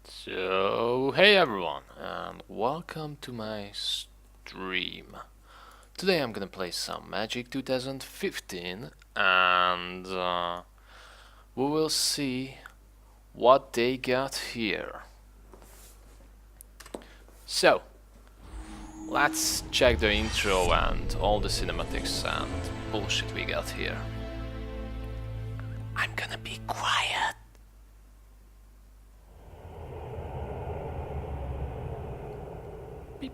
So, hey everyone, and welcome to my stream. Today I'm gonna play some Magic 2015, and we will see what they got here. So, let's check the intro and all the cinematics and bullshit we got here. I'm gonna be quiet. Beep.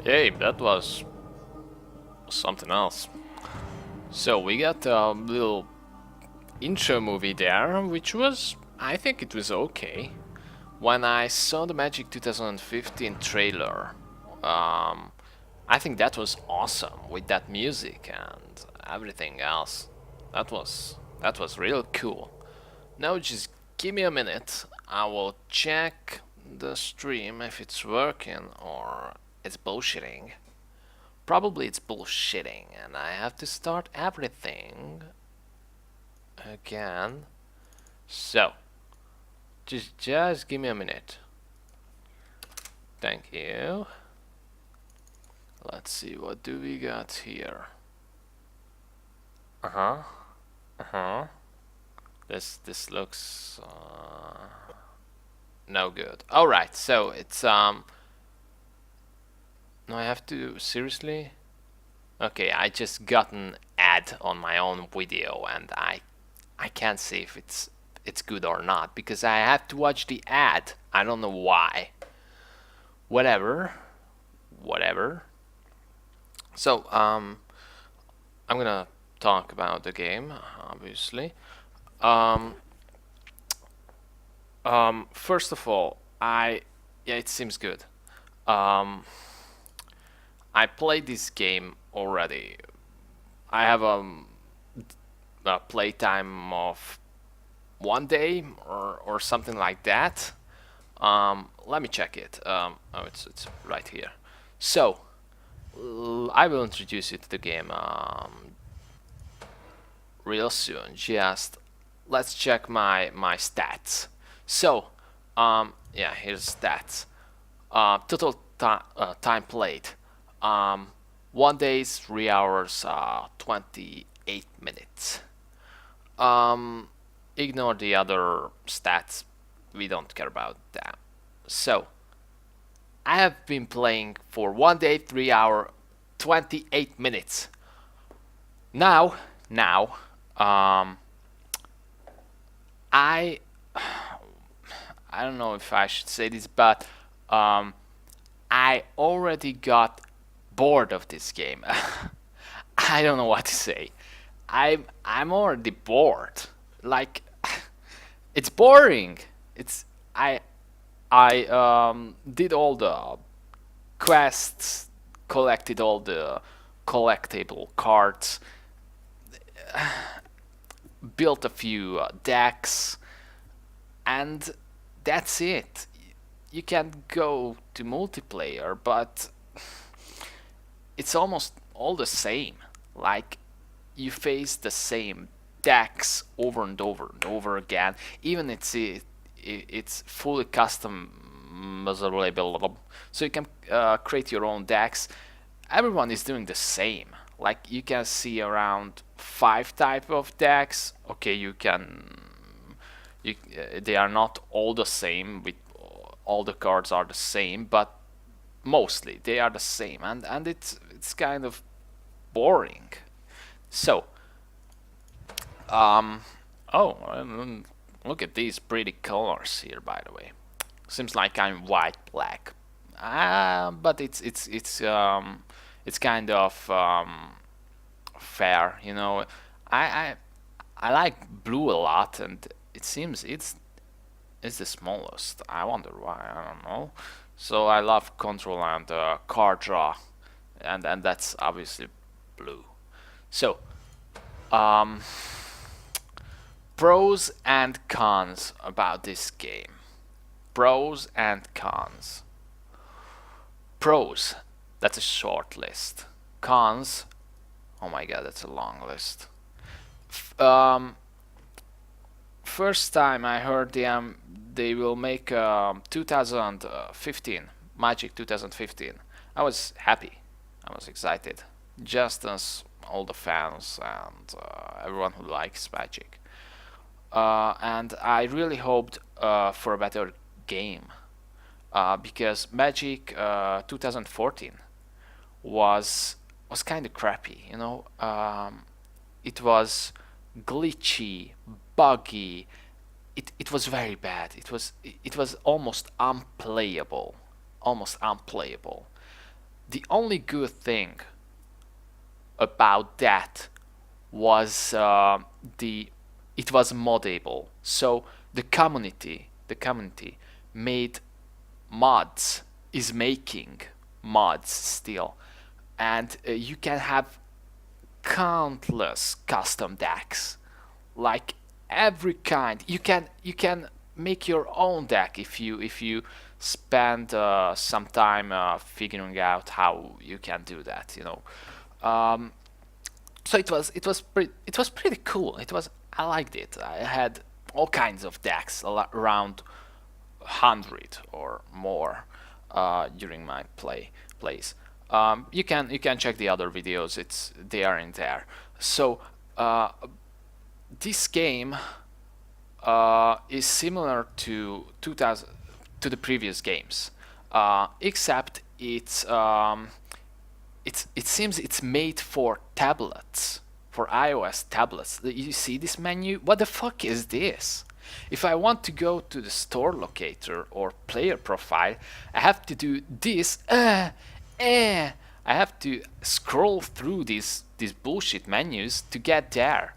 Hey, that was something else. So we got a little intro movie there, which was, I think it was okay. When I saw the Magic 2015 trailer, I think that was awesome with that music and everything else. That was real cool. Now just give me a minute. I will check the stream if it's working or it's bullshitting. Probably it's bullshitting and I have to start everything again. So, just give me a minute. Thank you. Let's see, what do we got here? This looks no good. All right, so it's no, I have to seriously. Okay, I just got an ad on my own video, and I can't see if it's good or not because I have to watch the ad. I don't know why. Whatever. So I'm gonna talk about the game, obviously. Um, First of all, yeah, it seems good. I played this game already. I have a playtime of 1 day or something like that. Let me check it. Oh, it's right here. So I will introduce you to the game real soon. Just let's check my stats. So yeah, here's stats. Total time played. 1 day, 3 hours, 28 minutes. Ignore the other stats. We don't care about that. So, I have been playing for 1 day, 3 hour, 28 minutes. Now, I I don't know if I should say this, but I already got bored of this game. I don't know what to say. I'm already bored. Like it's boring. It's I did all the quests, collected all the collectible cards, built a few decks, and that's it. You can go to multiplayer, but it's almost all the same. Like you face the same decks over and over and over again. Even it's fully customizable, so you can create your own decks. Everyone is doing the same. Like you can see around 5 type of decks. Okay, they are not all the same. With all the cards are the same, but mostly they are the same, and it's kind of boring. So, oh, look at these pretty colors here, by the way. Seems like I'm white black, but it's kind of fair, you know. I I like blue a lot, and it seems it's the smallest. I wonder why. I don't know. So I love control and card draw, and that's obviously blue. So um, pros and cons about this game. Pros and cons. Pros, that's a short list. Cons, oh my god, that's a long list. Um, First time I heard they will make 2015 Magic 2015. I was happy. I was excited, just as all the fans and everyone who likes Magic. And I really hoped for a better game because Magic 2014 was kind of crappy. You know, it was glitchy, buggy. It was very bad. It was almost unplayable, almost unplayable. The only good thing about that was the it was moddable. So the community made mods, is making mods still, and you can have countless custom decks, like every kind. You can make your own deck if you spend some time figuring out how you can do that. You know, so it was pretty cool. I liked it. I had all kinds of decks, around 100 or more during my plays. You can check the other videos. They are in there. So this game is similar to 2000 to the previous games, except it seems it's made for tablets, for iOS tablets. You see this menu? What the fuck is this? If I want to go to the store locator or player profile, I have to do this. I have to scroll through these bullshit menus to get there.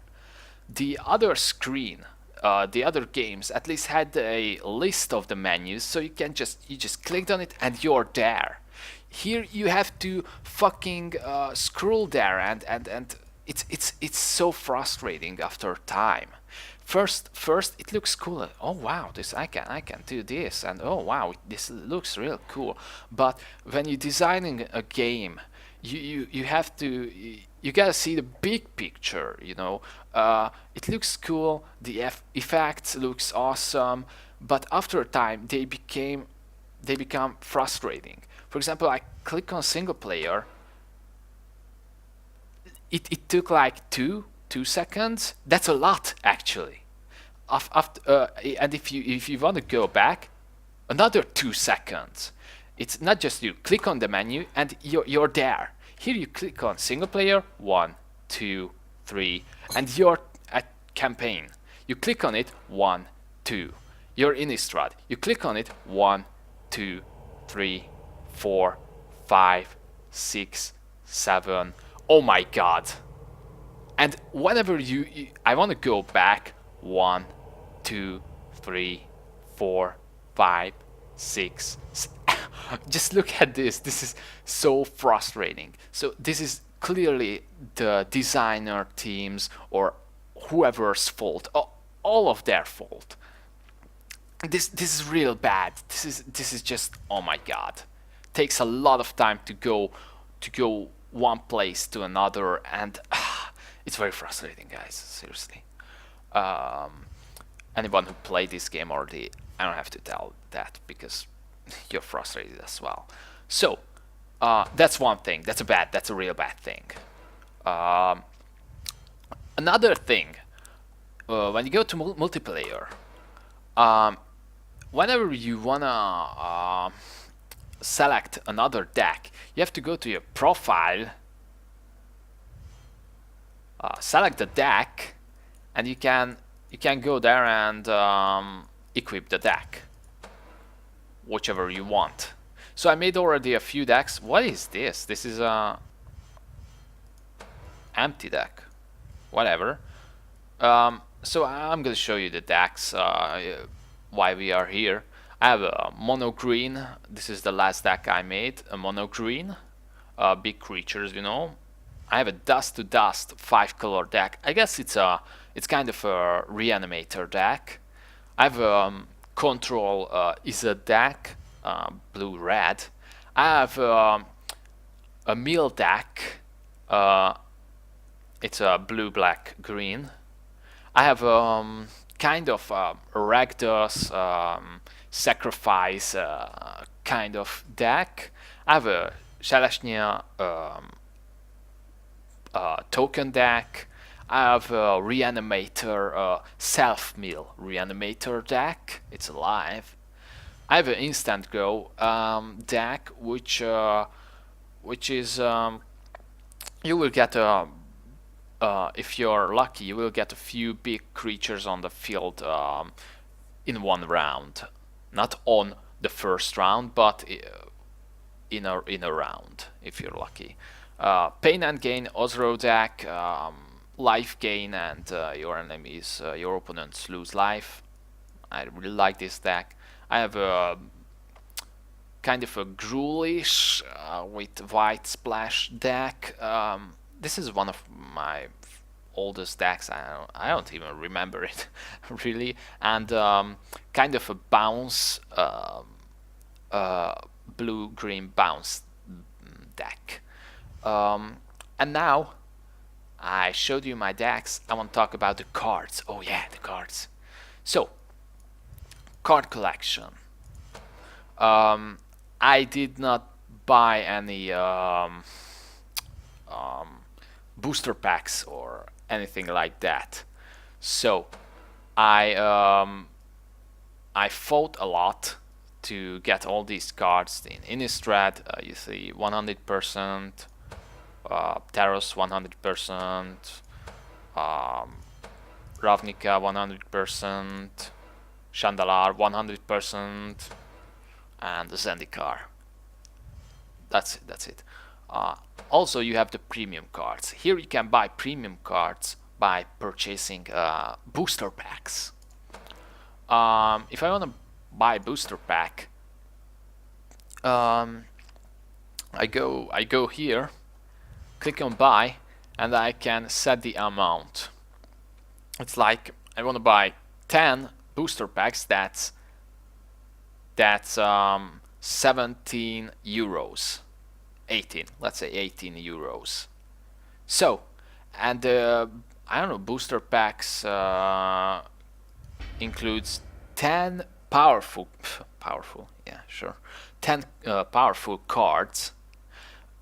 The other screen, the other games at least had a list of the menus, so you just clicked on it and you're there. Here you have to fucking scroll there, and it's so frustrating after time. First it looks cool. Oh wow, this I can do this, and oh wow, this looks real cool. But when you're designing a game, you have to you gotta see the big picture. You know, it looks cool. The effects looks awesome, but after a time they become frustrating. For example, I click on single player. It took like 2 seconds. That's a lot actually. And if you want to go back, another 2 seconds. It's not just you click on the menu and you're there. Here you click on single player, 1, 2, 3, and you're at campaign. You click on it, 1, 2. You're in Innistrad. You click on it, 1, 2, 3, 4, 5, 6, 7. Oh my god. And whenever I want to go back, 1, 2, 3, 4, 5, 6. Just look at this. This is so frustrating. So this is clearly the designer teams or whoever's fault. All of their fault. This is real bad. This is just, oh my god. Takes a lot of time to go one place to another, and it's very frustrating, guys. Seriously. Anyone who played this game already, I don't have to tell that because you're frustrated as well. So that's one thing. That's a real bad thing. Um, Another thing, when you go to multiplayer, um, whenever you wanna select another deck, you have to go to your profile, select the deck, and you can go there and equip the deck, whichever you want. So I made already a few decks. What is this? This is a empty deck. Whatever. So I'm gonna show you the decks. Why we are here. I have a mono green. This is the last deck I made. A mono green. Big creatures, you know. I have a dust to dust 5-color deck. I guess it's kind of a reanimator deck. I have control is a deck, blue red. I have a mill deck. It's a blue black green. I have kind of Rakdos sacrifice kind of deck. I have a Shalashnia token deck. I have a reanimator self-mill reanimator deck. It's alive. I have an instant go deck, which is you will get a if you're lucky, you will get a few big creatures on the field in one round. Not on the first round, but in a round, if you're lucky. Pain and gain, Ozro deck, life gain, and your enemies, your opponents lose life. I really like this deck. I have a kind of a ghoulish with white splash deck. This is one of my oldest decks. I don't even remember it really, and kind of a bounce, blue-green bounce deck. And now I showed you my decks. I want to talk about the cards. Oh yeah, the cards. So, card collection. I did not buy any booster packs or anything like that. So I fought a lot to get all these cards in Innistrad. You see 100%, Taros 100%, Ravnica 100%, Chandalar 100%, and the Zendikar. That's it. Also, you have the premium cards. Here you can buy premium cards by purchasing booster packs. If I want to buy a booster pack, I go here, click on buy, and I can set the amount. It's like I want to buy 10 booster packs. That's 17 euros. 18, let's say 18 euros. So, and I don't know, booster packs includes 10 powerful, yeah, sure, 10 powerful cards.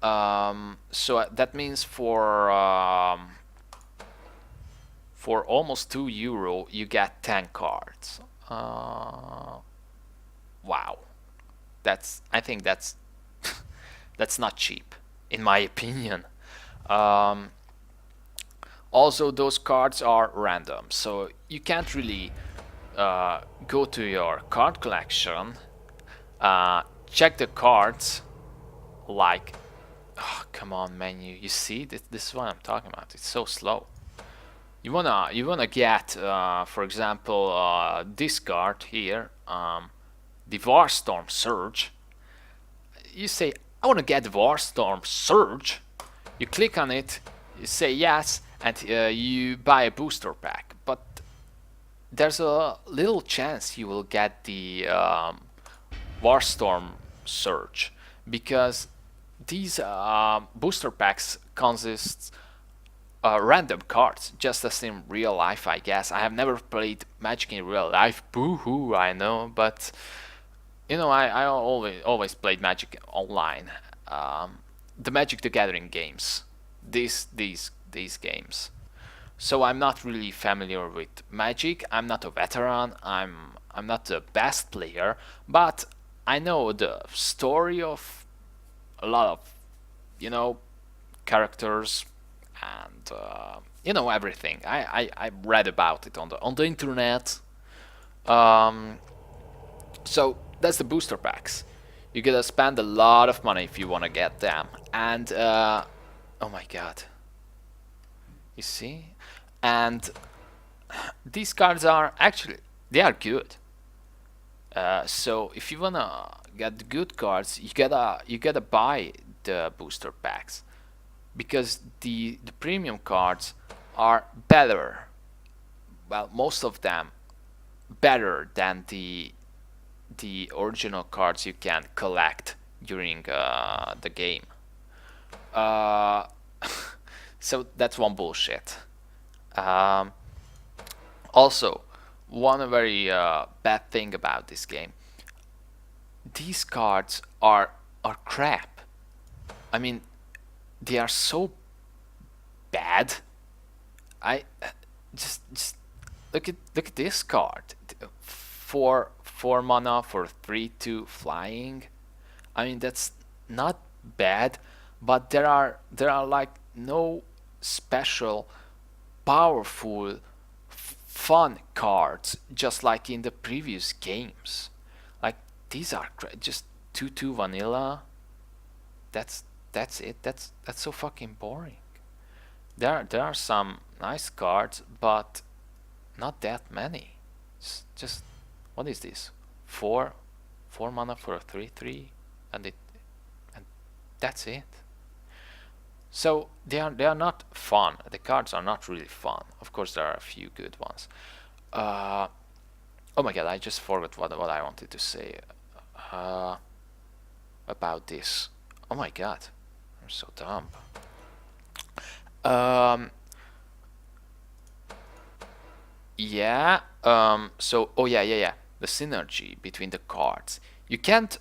So that means for almost 2 euro you get 10 cards. Wow, I think that's that's not cheap, in my opinion. Also, those cards are random, so you can't really go to your card collection, check the cards, like, oh, come on menu, you see, this is what I'm talking about. It's so slow. You wanna get, for example, this card here, the Warstorm Surge. You say, I want to get Warstorm Surge. You click on it, you say yes, and you buy a booster pack. But there's a little chance you will get the Warstorm Surge, because these booster packs consist random cards, just as in real life, I guess. I have never played Magic in real life. Boo-hoo, I know, but you know, I always played Magic online. The Magic the Gathering games. these games. So I'm not really familiar with Magic. I'm not a veteran. I'm not the best player, but I know the story of a lot of, you know, characters and everything. I read about it on the internet. Um, so that's the booster packs. You gotta spend a lot of money if you wanna get them. And oh my god, you see, and these cards are actually they are good. So if you wanna get good cards, you gotta buy the booster packs because the premium cards are better. Well, most of them better than the original cards you can collect during the game. Uh, so that's one bullshit. Um, Also, one very bad thing about this game: these cards are crap. I mean, they are so bad. I just look at this card. Four mana for 3/2 flying. I mean that's not bad, but there are like no special powerful fun cards just like in the previous games. Like these are just 2/2 vanilla. That's it. That's so fucking boring. There are some nice cards, but not that many. It's just what is this? Four mana for a 3/3, and that's it. So they are not fun. The cards are not really fun. Of course, there are a few good ones. Uh, oh my god, I just forgot what I wanted to say uh, about this. Oh my god, I'm so dumb. Um, yeah. So oh yeah. The synergy between the cards. You can't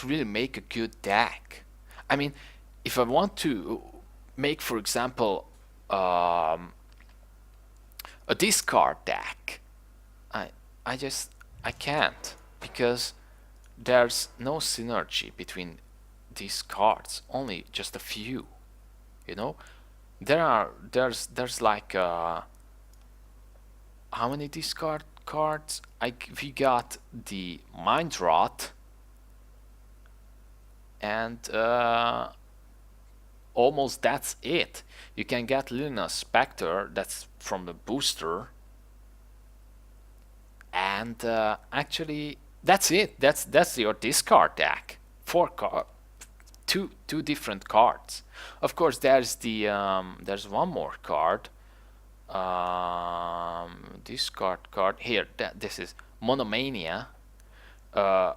really make a good deck. I mean, if I want to make, for example, a discard deck, I I can't because there's no synergy between these cards. Only just a few, you know. There's like how many discard cards? We got the Mind Rot and almost that's it. You can get Luna Spectre, that's from the booster, and actually that's it. That's your discard deck. Two different cards. Of course, there's one more card. Discard card here. This is Monomania. Uh,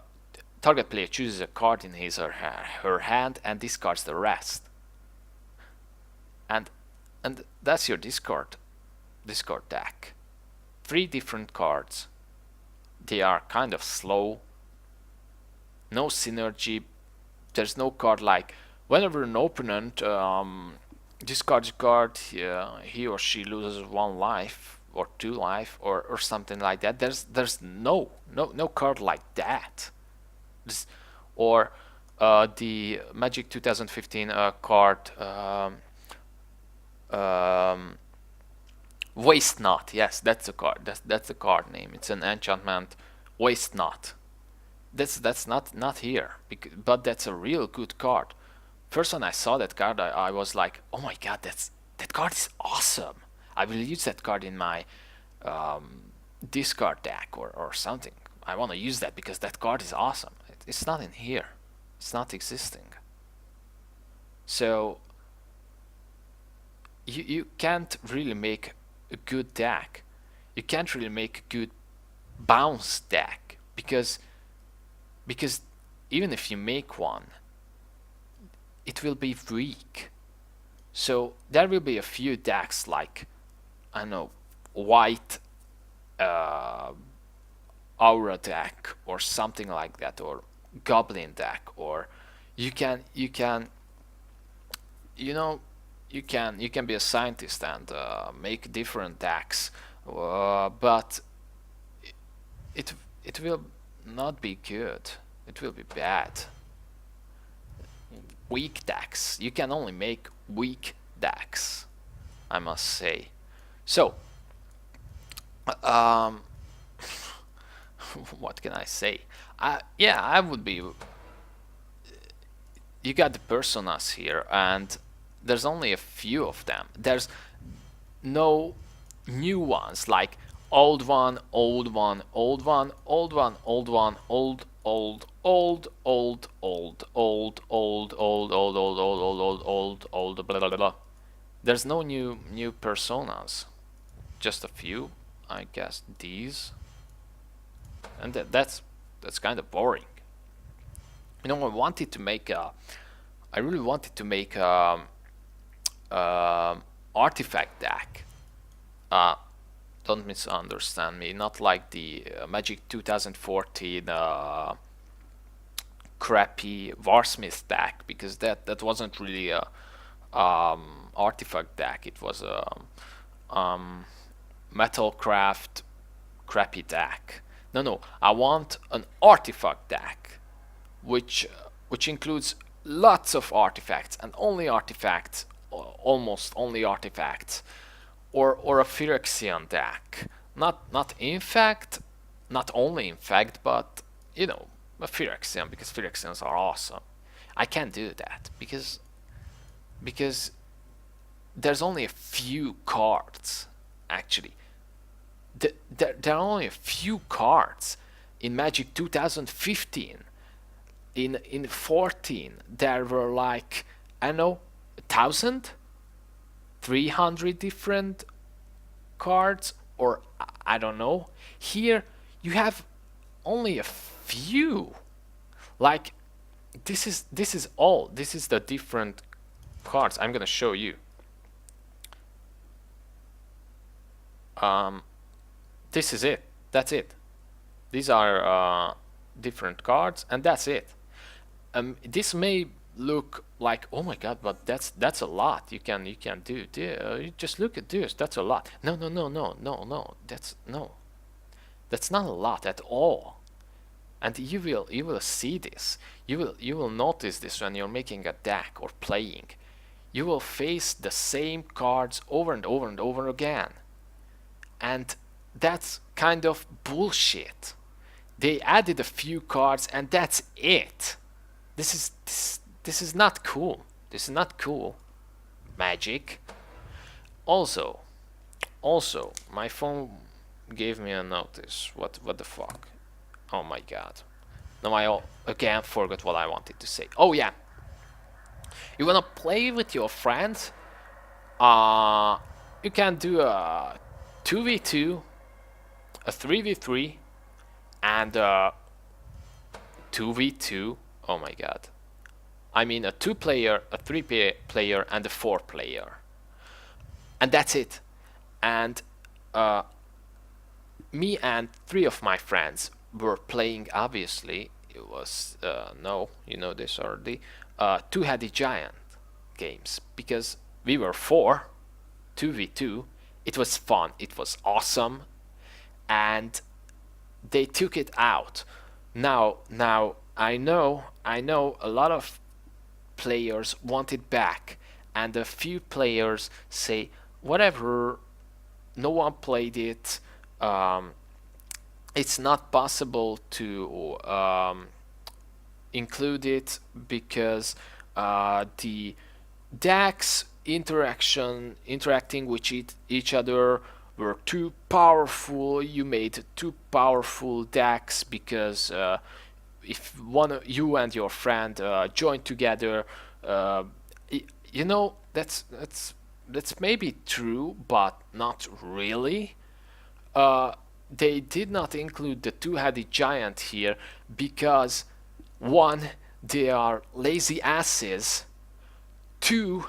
Target player chooses a card in his or her hand and discards the rest. And that's your discard deck. 3 different cards. They are kind of slow. No synergy. There's no card like whenever an opponent discards a card, he or she loses 1 life or 2 life or something like that. There's no card like that. Or the Magic 2015 card Waste Not. Yes, that's the card. That's the card name. It's an enchantment. Waste Not. That's not here, but that's a real good card. First when I saw that card, I was like, oh my god, that card is awesome. I will use that card in my discard deck or something. I want to use that because that card is awesome. It's not in here. It's not existing. So you can't really make a good deck. You can't really make a good bounce deck because even if you make one, it will be weak. So there will be a few decks like, I don't know, white aura deck or something like that, or goblin deck, or you can you know you can be a scientist and make different decks, but it it will not be good. It will be bad. Weak decks. You can only make weak decks, I must say. So, um, what can I say? Yeah, I would be. You got the personas here, and there's only a few of them. There's no new ones like old one, old one, old one, old one, old one, old, old, old, old, old, old, old, old, old, old, old, old, old, old, blah blah blah. There's no new personas. Just a few, I guess. These, and that's kind of boring. You know, I really wanted to make artifact deck. Don't misunderstand me. Not like the Magic 2014 crappy Warsmith deck, because that wasn't really a artifact deck. It was a Metalcraft crappy deck. No, I want an artifact deck, which includes lots of artifacts and only artifacts, almost only artifacts, or a Phyrexian deck. Not infect, not only infect, but you know, a Phyrexian, because Phyrexians are awesome. I can't do that because there's only a few cards actually. There are only a few cards in Magic 2015. In 14 there were like, I don't know, 1,300 different cards, or I don't know. Here you have only a few. Like this is all. This is the different cards. I'm gonna show you. This is it. That's it. These are different cards, and that's it. This may look like, oh my god, but that's a lot. You can do this. You just look at this. That's a lot. No. That's not a lot at all. And you will see this. You will notice this when you're making a deck or playing. You will face the same cards over and over and over again. And that's kind of bullshit. They added a few cards and that's it. This is not cool. This is not cool. Magic. Also, my phone gave me a notice. What the fuck? Oh my god. Now I again forgot what I wanted to say. Oh yeah. You wanna play with your friends? You can do a 2v2, a 3v3, and a 2v2. Oh my god. I mean a 2-player, a 3-player, and a 4-player. And that's it. And me and 3 of my friends were playing, obviously. It was, no, you know this already, Two-Headed Giant games. Because we were 4, 2v2. It was fun. It was awesome. And they took it out. Now I know a lot of players want it back, and a few players say, whatever, no one played it, it's not possible to include it because the decks interacting with each other were too powerful. You made too powerful decks because if you and your friend join together, you know, that's maybe true, but not really. They did not include the Two-Headed Giant here because 1, they are lazy asses. 2,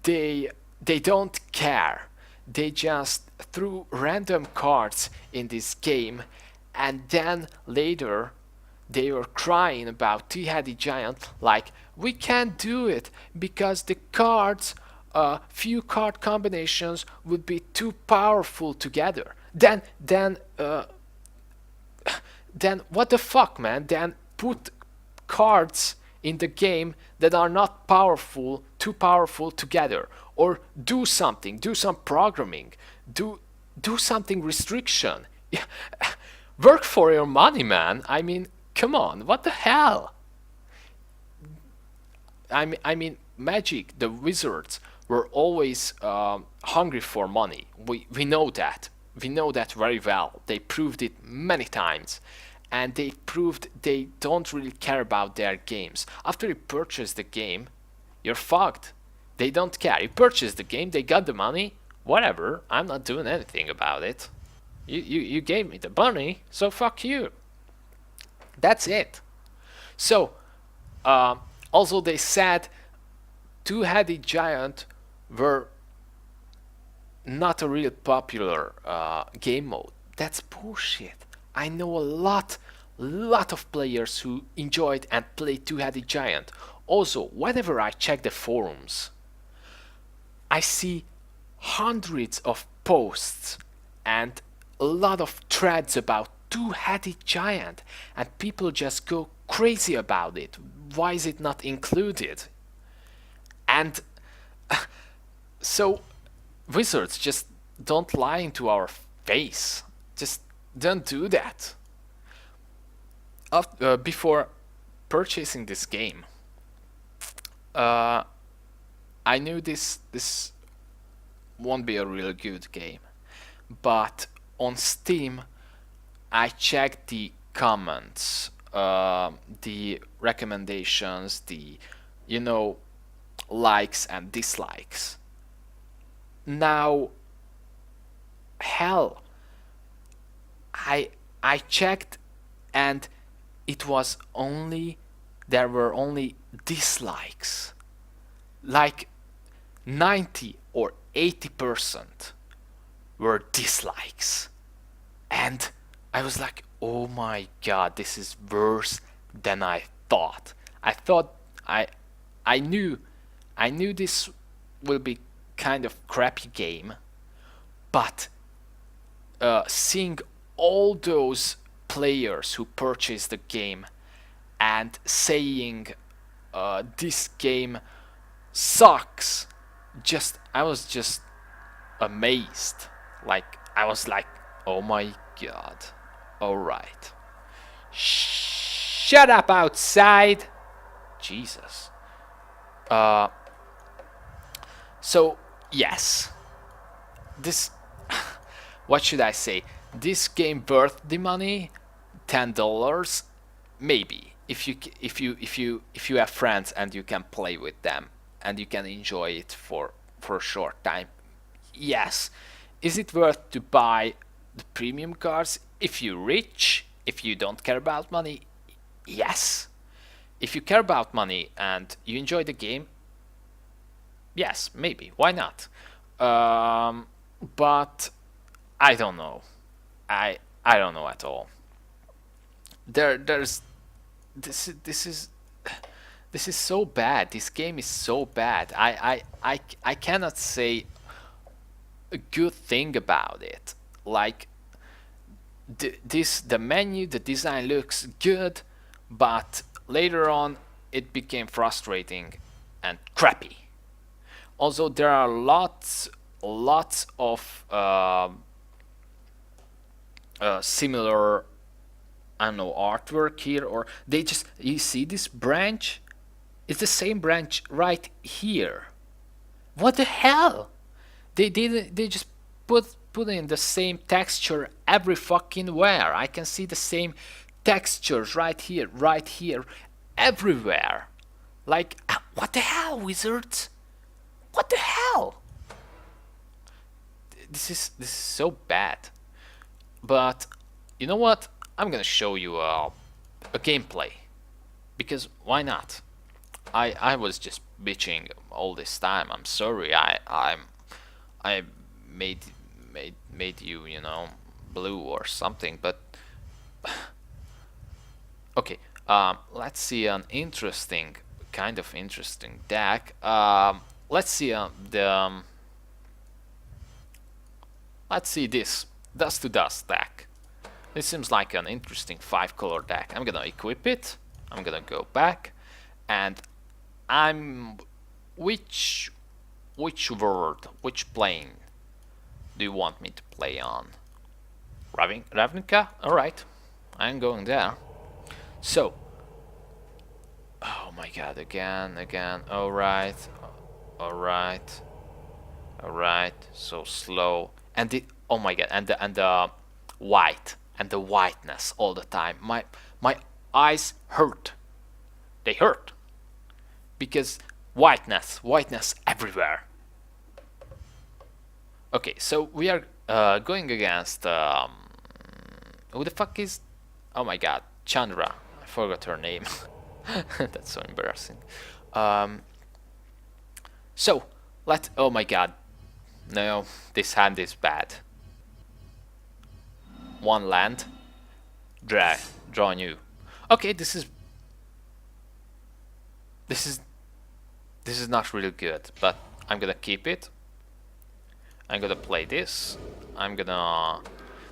they don't care. They just threw random cards in this game, and then later they were crying about Two-Headed Giant like, we can't do it because the cards few card combinations would be too powerful together. Then what the fuck, man? Then put cards in the game that are not powerful, too powerful together, or do something, do some programming, do something restriction. Work for your money, man. I mean, come on, what the hell? I mean, Magic, the Wizards were always hungry for money. We know that. We know that very well. They proved it many times. And they proved they don't really care about their games. After you purchase the game, you're fucked. They don't care. You purchased the game, they got the money, whatever. I'm not doing anything about it. You gave me the money, so fuck you. That's it. So, also they said two-headed giant were not a real popular game mode. That's bullshit. I know a lot of players who enjoyed and played two-headed giant. Also, whenever I check the forums, I see hundreds of posts and a lot of threads about two-headed giant, and people just go crazy about it. Why is it not included? And so Wizards, just don't lie into our face. Just don't do that. Before purchasing this game, I knew this won't be a real good game, but on Steam, I checked the comments, the recommendations, the likes and dislikes. Now, hell, I checked, and there were only dislikes, like 90 or 80% were dislikes. And I was like, oh my god, this is worse than I thought. I knew this will be kind of crappy game, but seeing all those players who purchased the game and saying this game sucks, I was just amazed. I was like, oh my god, alright, shut up outside, Jesus. So yes, this what should I say, this game worth the money, $10, maybe, if you have friends and you can play with them and you can enjoy it for a short time. Yes. Is it worth to buy the premium cards if you're rich, if you don't care about money? Yes. If you care about money and you enjoy the game, yes, maybe, why not? But I don't know. I don't know at all. There's this is so bad. This game is so bad. I cannot say a good thing about it. Like the menu, the design looks good, but later on it became frustrating and crappy. Also, there are lots of similar, I don't know, artwork here, or they just, you see this branch? It's the same branch right here. What the hell? They just put in the same texture every fucking where. I can see the same textures right here, everywhere. Like, what the hell, Wizards? What the hell? This is so bad. But you know what? I'm gonna show you a gameplay, because why not? I was just bitching all this time. I'm sorry. I made you blue or something. But okay. Let's see an interesting deck. let's see let's see this dust to dust deck. This seems like an interesting 5-color deck. I'm gonna equip it. I'm gonna go back, and which world, which plane do you want me to play on? Ravnica? Alright, I'm going there. So, oh my god, again, alright, so slow. And oh my god, and the white, and the whiteness all the time. My eyes hurt. They hurt. Because whiteness everywhere. Okay, so we are going against who the fuck is? Oh my god, Chandra. I forgot her name. That's so embarrassing. So oh my god, no, this hand is bad. One land, draw new. Okay, this is not really good, but I'm gonna keep it. I'm gonna play this.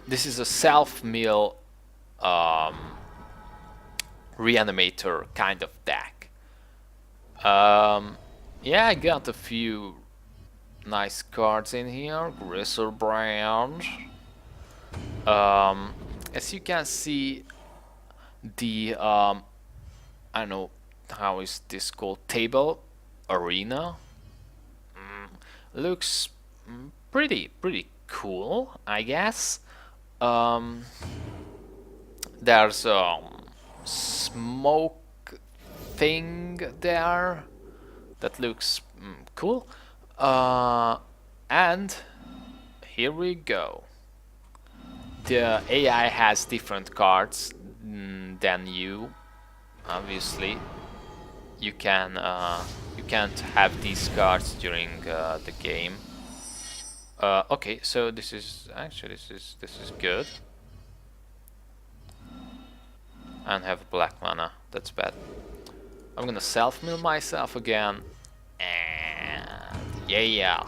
This is a self-mill reanimator kind of deck. Yeah, I got a few nice cards in here. Gristle-brand. As you can see, the I don't know how is this called, table arena looks pretty cool, I guess. There's a smoke thing there that looks cool, and here we go. The AI has different cards than you. Obviously, you can't have these cards during the game. Okay, so this is good. And have black mana. That's bad. I'm gonna self-mill myself again, and yeah.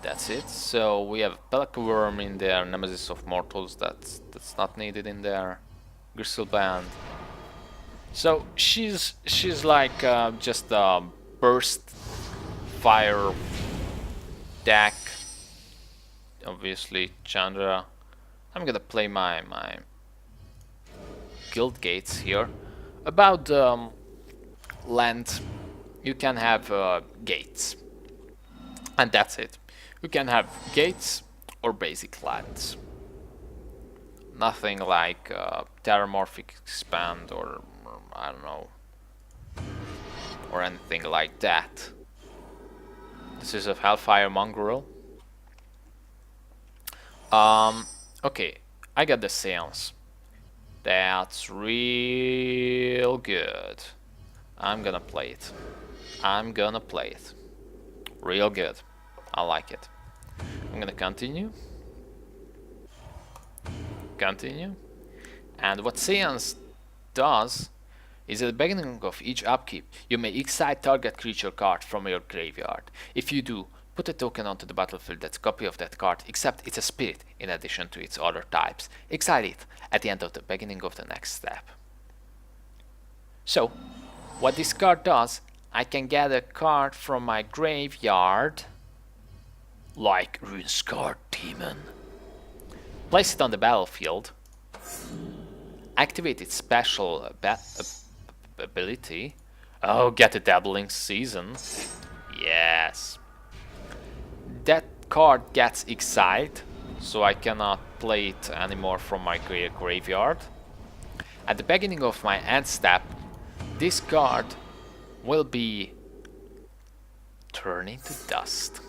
That's it. So we have Pelka Worm in there, Nemesis of Mortals, that's not needed in there. Gristleband. So she's like just a burst fire deck. Obviously Chandra. I'm gonna play my guild gates here. About land, you can have gates, and that's it. You can have gates or basic lands. Nothing like Terramorphic Expand or I don't know, or anything like that. This is a Hellfire Mongrel. Okay, I got the Seance. That's real good. I'm gonna play it. Real good. I like it. I'm gonna continue. And what Seance does is at the beginning of each upkeep, you may excite target creature card from your graveyard. If you do, put a token onto the battlefield that's a copy of that card, except it's a spirit in addition to its other types. Excite it at the end of the beginning of the next step. So, what this card does, I can get a card from my graveyard, like Runescarred Demon, place it on the battlefield, activate its special ability. Oh, get a Dabbling Season. Yes. That card gets exiled, so I cannot play it anymore from my graveyard. At the beginning of my end step, this card will be turned into dust.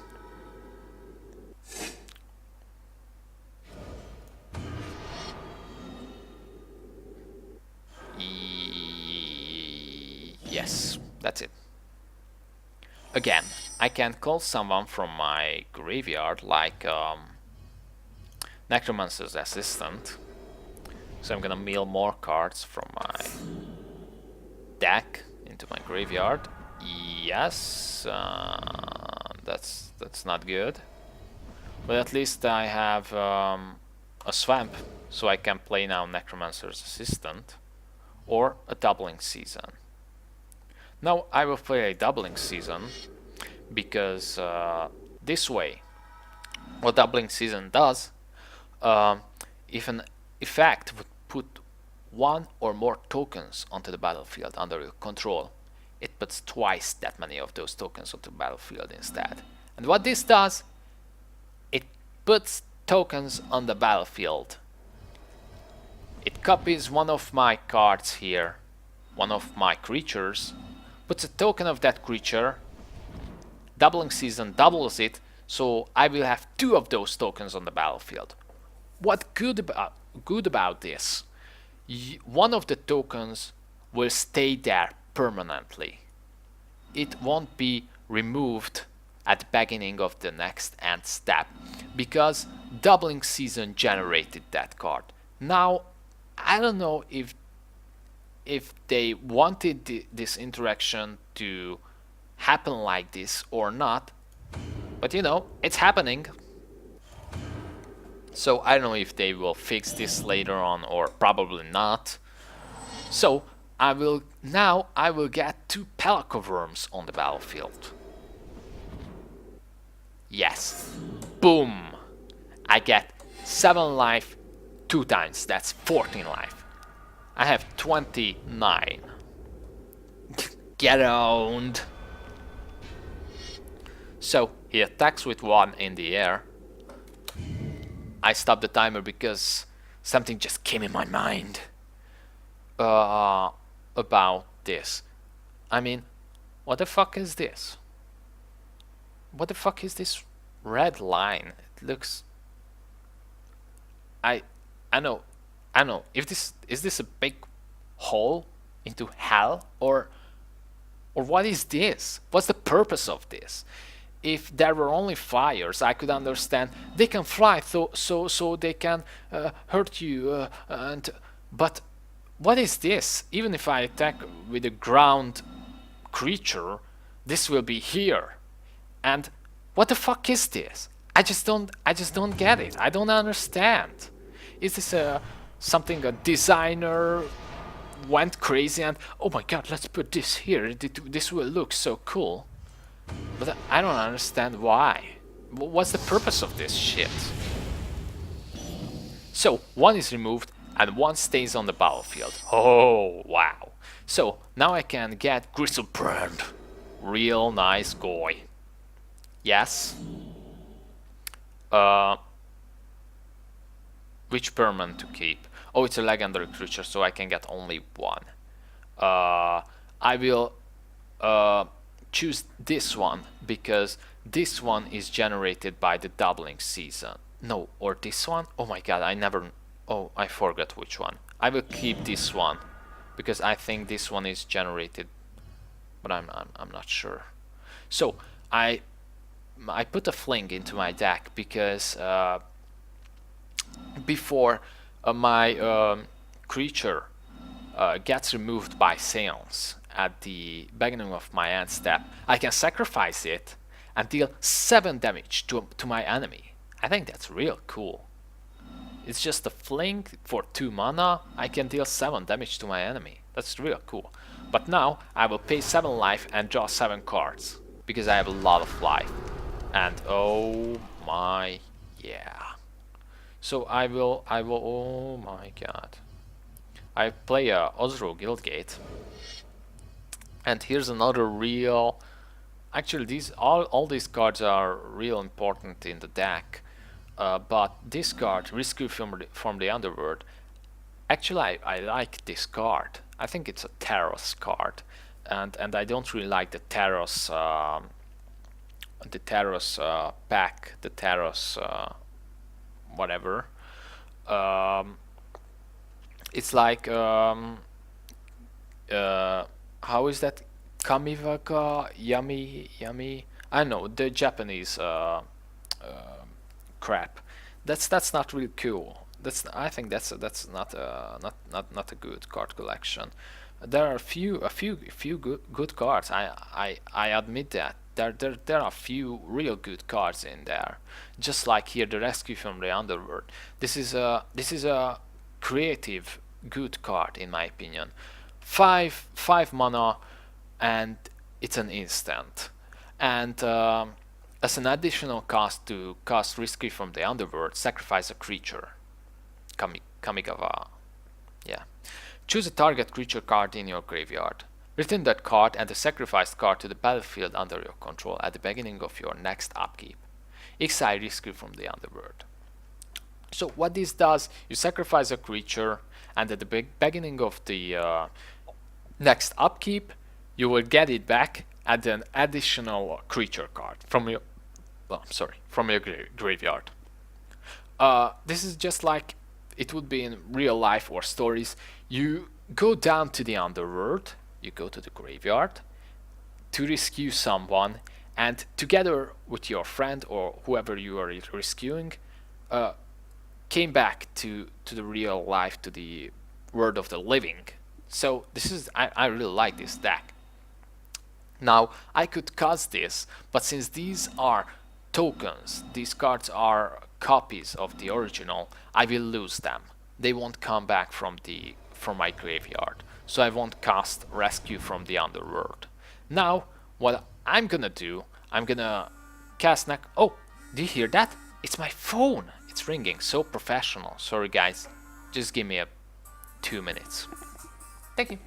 Yes, that's it. Again, I can call someone from my graveyard, like Necromancer's Assistant. So I'm gonna mill more cards from my deck into my graveyard. Yes, that's not good. But at least I have a swamp, so I can play now Necromancer's Assistant or a Doubling Season. Now I will play a Doubling Season because this way, what Doubling Season does, if an effect would put one or more tokens onto the battlefield under your control, it puts twice that many of those tokens onto the battlefield instead. And what this does, it puts tokens on the battlefield. It copies one of my cards here, one of my creatures, puts a token of that creature, Doubling Season doubles it, so I will have 2 of those tokens on the battlefield. What good about this? One of the tokens will stay there permanently. It won't be removed at the beginning of the next end step because Doubling Season generated that card. Now, I don't know if they wanted this interaction to happen like this or not, but you know, it's happening. So I don't know if they will fix this later on or probably not. So I will get 2 Pelaco Worms on the battlefield. Yes. Boom. I get 7 life 2 times. That's 14 life. I have 29. Get owned. So he attacks with 1 in the air. I stopped the timer because something just came in my mind about this. I mean, what the fuck is this? What the fuck is this red line? It looks... I know. If this is this a big hole into hell or what is this? What's the purpose of this? If there were only fires, I could understand. They can fly, so they can hurt you. But what is this? Even if I attack with a ground creature, this will be here. And what the fuck is this? I just don't get it. I don't understand. Is this something a designer went crazy and oh my god, let's put this here. This will look so cool. But I don't understand why. What's the purpose of this shit? So, 1 is removed and 1 stays on the battlefield. Oh, wow. So, now I can get Gristlebrand. Real nice guy. Yes. Which permanent to keep? Oh, it's a legendary creature, so I can get only 1. I will... choose this one because this one is generated by the Doubling Season. No, or this one? Oh my god, I forgot which one. I will keep this one because I think this one is generated, but I'm not sure. So I put a fling into my deck because before my creature gets removed by Seance at the beginning of my end step, I can sacrifice it and deal 7 damage to my enemy. I think that's real cool. It's just a fling for 2 mana, I can deal 7 damage to my enemy. That's real cool. But now I will pay 7 life and draw 7 cards because I have a lot of life. And oh my yeah. So I will oh my god. I play Osro Guildgate. And here's another real... Actually, all these cards are real important in the deck. But this card, Rescue from the Underworld, actually I like this card. I think it's a Taros card. And I don't really like the Taros pack, the Taros whatever. It's like how is that? Kamiwaga, yummy. I know the Japanese crap. That's not really cool. I think that's not a good card collection. There are a few good cards. I admit that. There are few real good cards in there. Just like here, the Rescue from the Underworld. This is a creative good card in my opinion. Five mana, and it's an instant. And as an additional cost to cast Rescue from the Underworld, sacrifice a creature. Kamigawa. Yeah. Choose a target creature card in your graveyard. Return that card and the sacrificed card to the battlefield under your control at the beginning of your next upkeep. Exile Rescue from the Underworld. So what this does, you sacrifice a creature, and at the beginning of the next upkeep, you will get it back at an additional creature card from your, from your graveyard. This is just like it would be in real life or stories. You go down to the underworld, you go to the graveyard to rescue someone, and together with your friend or whoever you are rescuing, uh, came back to the real life, to the world of the living. So this is I really like this deck. Now, I could cast this, but since these are tokens, these cards are copies of the original, I will lose them. They won't come back from my graveyard. So I won't cast Rescue from the Underworld. Now, what I'm gonna do, I'm gonna cast Oh, do you hear that? It's my phone. It's ringing. So professional. Sorry guys. Just give me a 2 minutes. Thank you.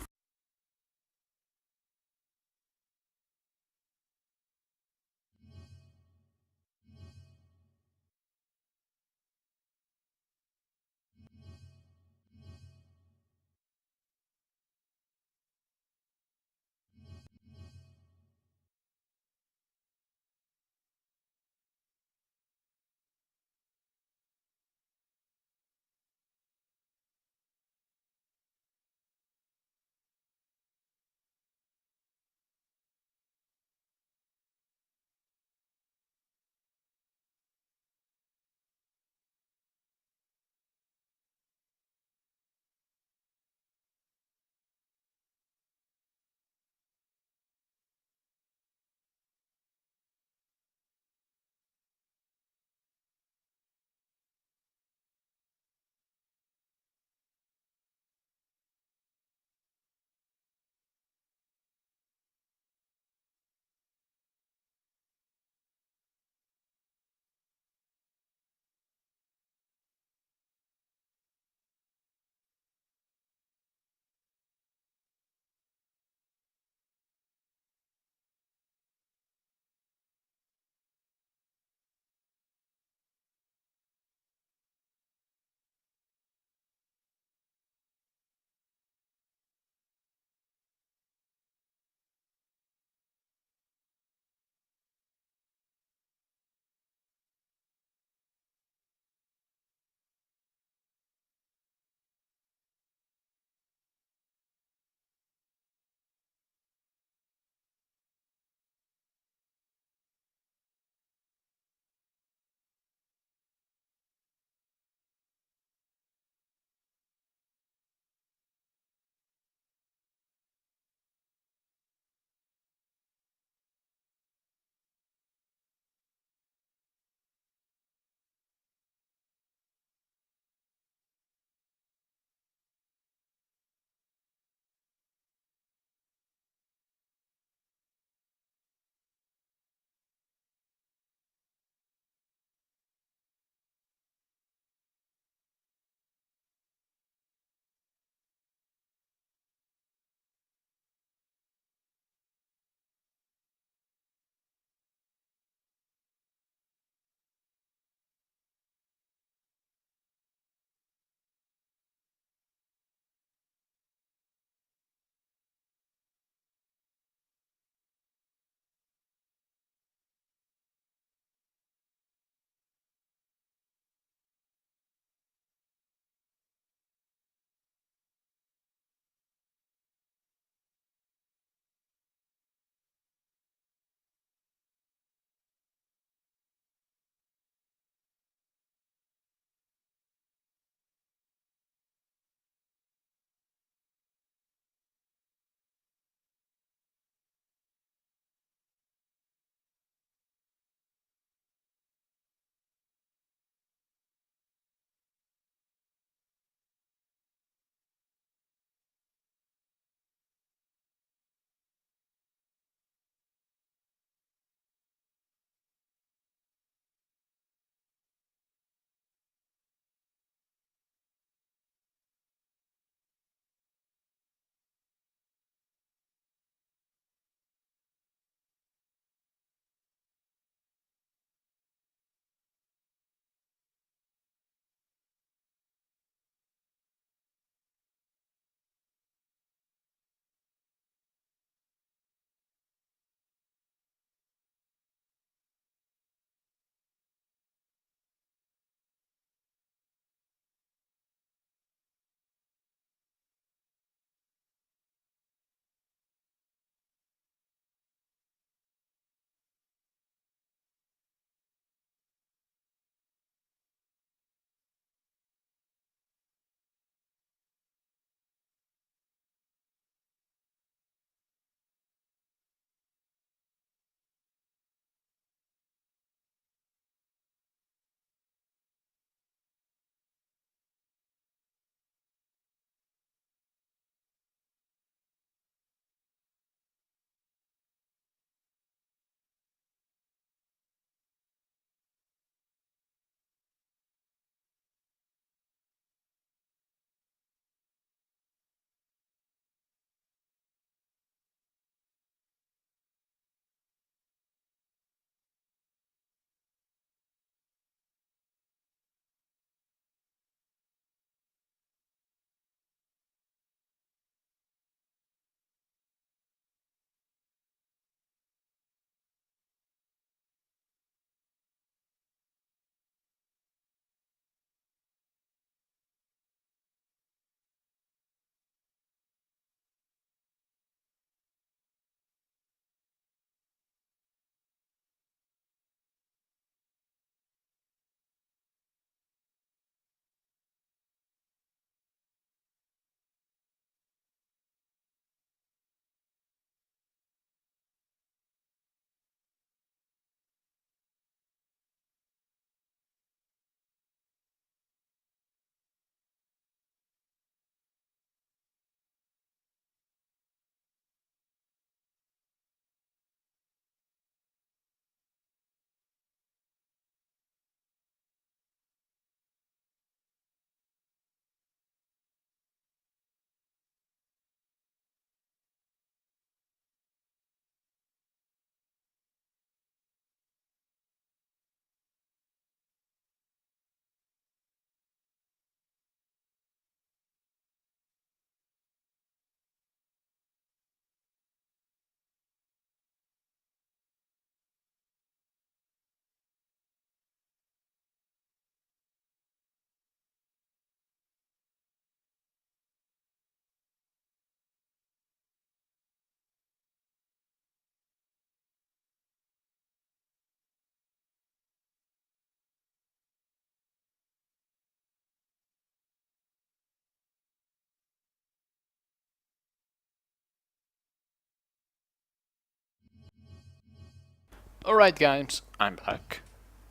Alright guys, I'm back.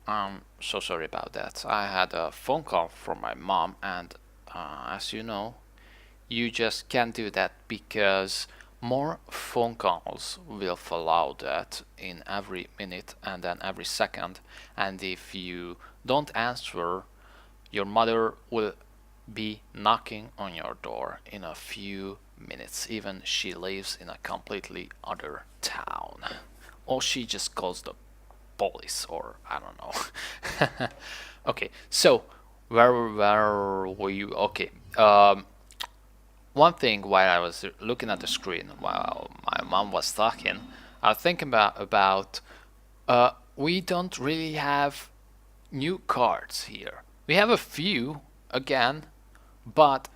I'm so sorry about that. I had a phone call from my mom and as you know, you just can't do that because more phone calls will follow that in every minute and then every second, and if you don't answer, your mother will be knocking on your door in a few minutes, even she lives in a completely other town. Or she just calls the police, or I don't know. Okay, so where were you? Okay, one thing while I was looking at the screen while my mom was talking, I was thinking about we don't really have new cards here. We have a few again, but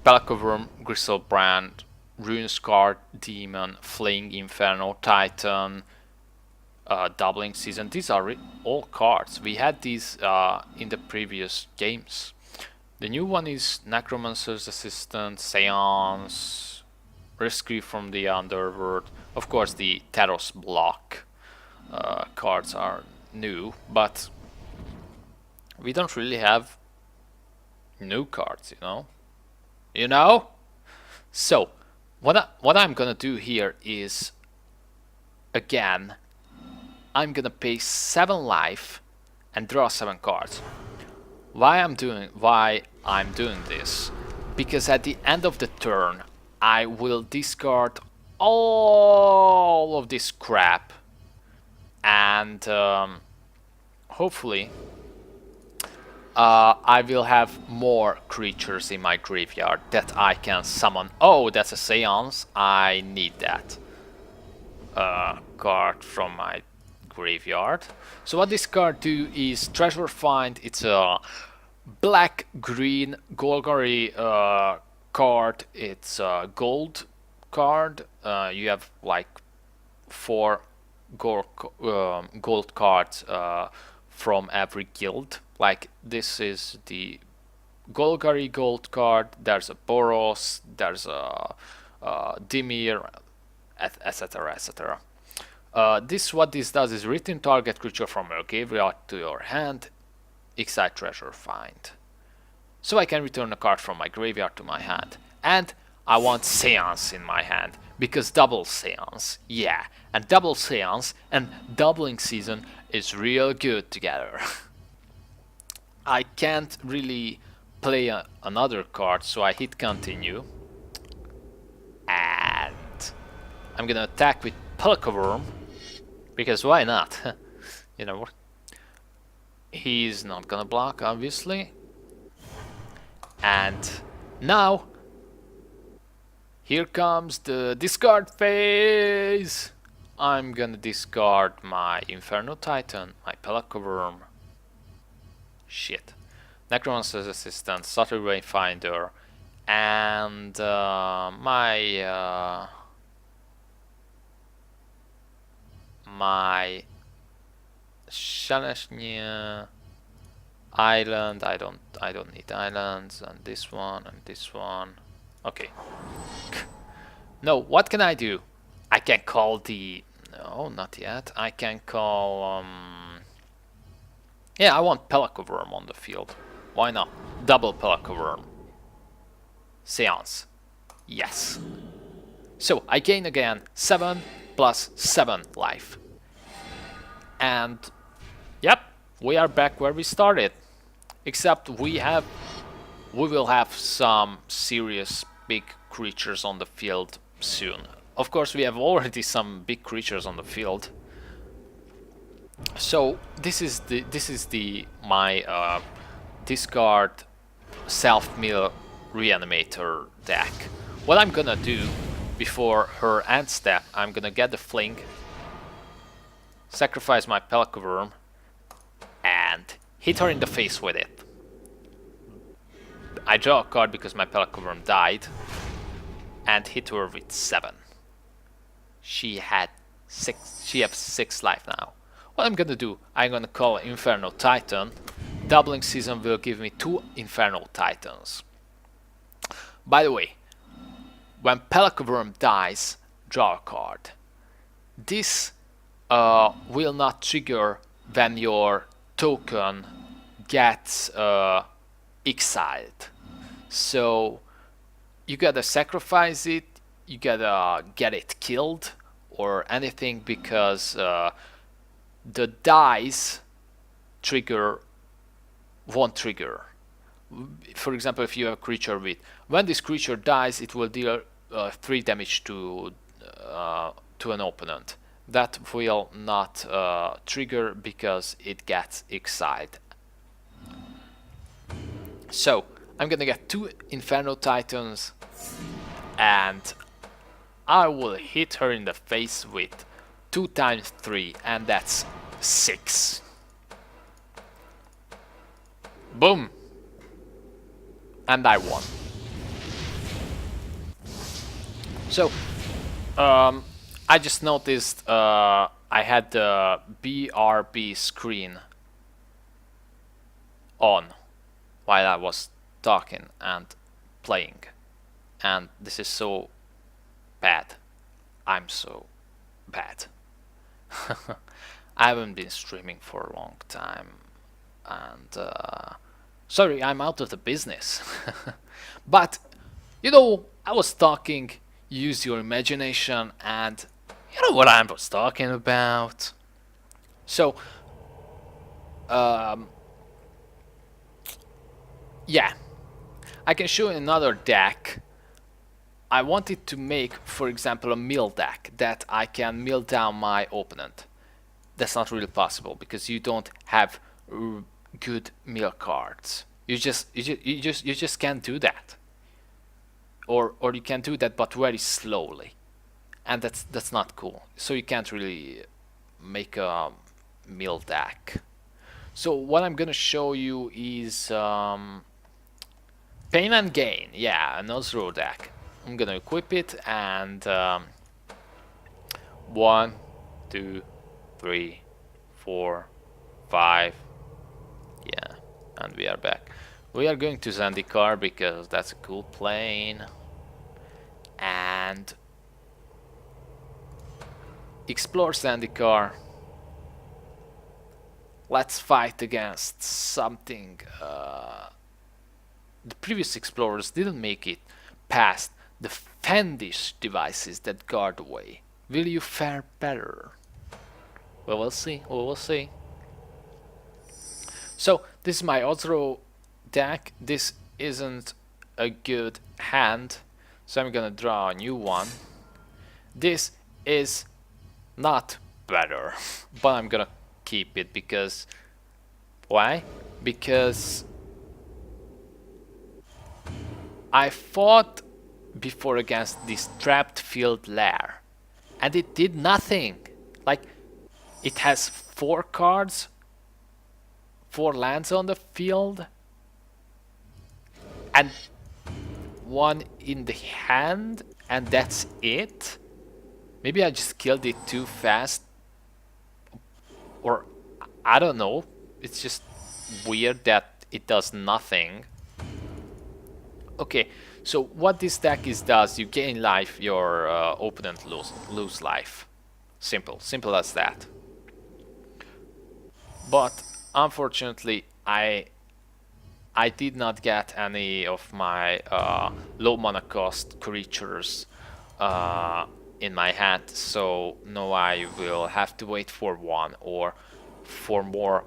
Belkoworm, Gristlebrand, Runescar, Demon, Flaying Inferno, Titan, Doubling Season. These are all cards. We had these in the previous games. The new one is Necromancer's Assistant, Seance, Rescue from the Underworld. Of course, the Taros block cards are new, but we don't really have new cards, you know? You know? So, what I'm gonna do here is, again, I'm gonna pay 7 life and draw 7 cards. Why I'm doing this? Because at the end of the turn, I will discard all of this crap, and hopefully I will have more creatures in my graveyard that I can summon. Oh, that's a Seance. I need that card from my graveyard. So what this card do is treasure find. It's a black-green Golgari card. It's a gold card. You have like 4 gold cards from every guild. Like this is the Golgari gold card. There's a Boros. There's a Dimir, etc. etc. What this does is return target creature from your graveyard to your hand, excite treasure find. So I can return a card from my graveyard to my hand. And I want Seance in my hand, because double Seance, yeah. And double Seance and doubling season is real good together. I can't really play another card, so I hit continue. And I'm gonna attack with Pelkaworm, because why not? You know what? He's not gonna block, obviously. And now, here comes the discard phase! I'm gonna discard my Inferno Titan, my Pelkaworm. Shit. Necromancer's Assistant, Subtle Wayfinder, and my Shanashnia island. I don't need islands, and this one and this one. Okay. No, what can I do? I can call the no, not yet. I can call yeah, I want Pelkaworm on the field. Why not? Double Pelkaworm. Seance. Yes. So I gain again 7 plus 7 life. And yep, we are back where we started. Except we will have some serious big creatures on the field soon. Of course, we have already some big creatures on the field. So this is my discard self-mill reanimator deck. What I'm gonna do before her end step, I'm gonna get the fling, sacrifice my Pelkaworm, and hit her in the face with it. I draw a card because my Pelkaworm died, and hit her with 7. She has 6 life now. What I'm gonna do, I'm gonna call Inferno Titan. Doubling season will give me 2 Inferno Titans. By the way, when Pelkaworm dies, draw a card. This will not trigger when your token gets exiled. So you gotta sacrifice it, you gotta get it killed or anything, because the dice trigger won't trigger. For example, if you have a creature with, when this creature dies, it will deal 3 damage to an opponent. That will not trigger because it gets exiled. So I'm gonna get 2 Inferno Titans, and I will hit her in the face with 2 times 3, and that's 6. Boom! And I won. So, I just noticed I had the BRB screen on while I was talking and playing, and this is so bad. I'm so bad. I haven't been streaming for a long time, and sorry, I'm out of the business. But you know, I was talking, use your imagination, and you know what I was talking about. So yeah, I can show you another deck. I wanted to make, for example, a mill deck that I can mill down my opponent. That's not really possible because you don't have good mill cards. You just can't do that. Or you can do that, but very slowly, and that's not cool. So you can't really make a mill deck. So what I'm gonna show you is Pain and Gain. Yeah, a Nozro deck. I'm gonna equip it, and 1, 2, 3, 4, 5. Yeah, and we are back. We are going to Zendikar because that's a cool plane, and explore Zendikar. Let's fight against something. The previous explorers didn't make it past the Fendish devices that guard the way. Will you fare better? Well, we'll see. We will see. So this is my Ozro deck. This isn't a good hand, so I'm gonna draw a new one. This is not better, but I'm gonna keep it because why? Because I fought before against this trapped field lair, and it did nothing. Like, it has 4 cards, 4 lands on the field, and 1 in the hand, and that's it. Maybe I just killed it too fast, or I don't know. It's just weird that it does nothing. Okay, so what this deck does, you gain life, your opponent lose life. Simple as that. But unfortunately, I did not get any of my low mana cost creatures in my hand, so now I will have to wait for 1 or 4 more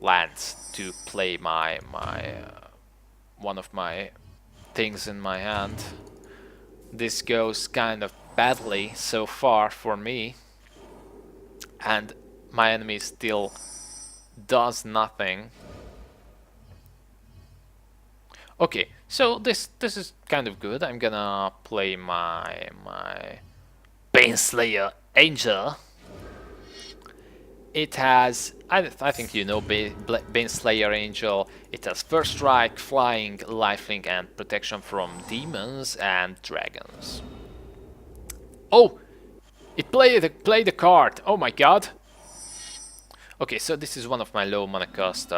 lands to play my one of my things in my hand. This goes kind of badly so far for me, and my enemy still does nothing. Okay, so this is kind of good. I'm gonna play my Baneslayer Angel. It has, I think you know Baneslayer Angel. It has first strike, flying, lifelink, and protection from demons and dragons. Oh, it played a card. Oh my god. Okay, so this is one of my low mana cost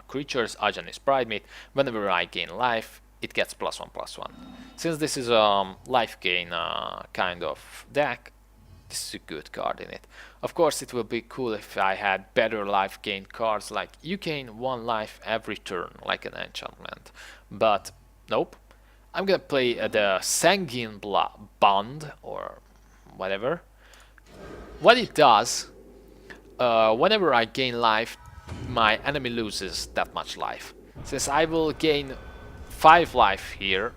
creatures, Ajani's Pridemate. Whenever I gain life, it gets +1/+1. Since this is a life gain kind of deck, this is a good card in it. Of course, it will be cool if I had better life gain cards, like you gain 1 life every turn, like an enchantment. But nope. I'm gonna play the Sanguine Bond, or whatever. What it does, whenever I gain life, my enemy loses that much life. Since I will gain 5 life here,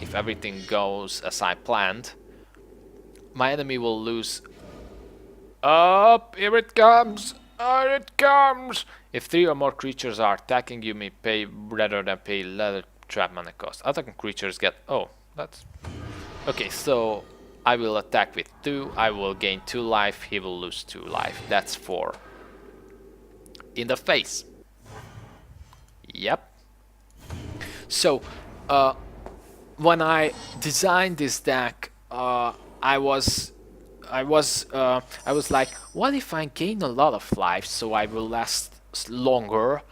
if everything goes as I planned, my enemy will lose. Up, here it comes! Here it comes! If 3 or more creatures are attacking, you may pay rather than pay leather trap mana cost. Attacking creatures get. Oh, that's. Okay, so I will attack with 2. I will gain 2 life. He will lose 2 life. That's 4. In the face. Yep. So, when I designed this deck, I was like, what if I gain a lot of life, so I will last longer,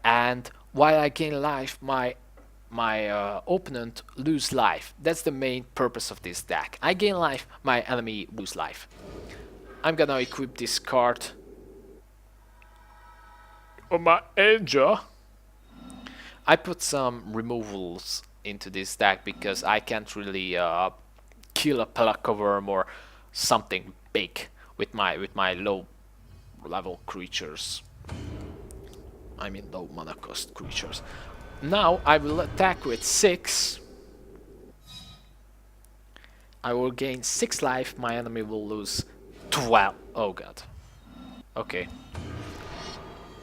and while I gain life, my opponent lose life. That's the main purpose of this deck. I gain life, my enemy lose life. I'm gonna equip this card on my Angel. I put some removals into this deck because I can't really kill a Pelaccoworm or something big with my low level creatures. I mean low mana cost creatures. Now I will attack with 6. I will gain 6 life. My enemy will lose 12. Oh god. Okay.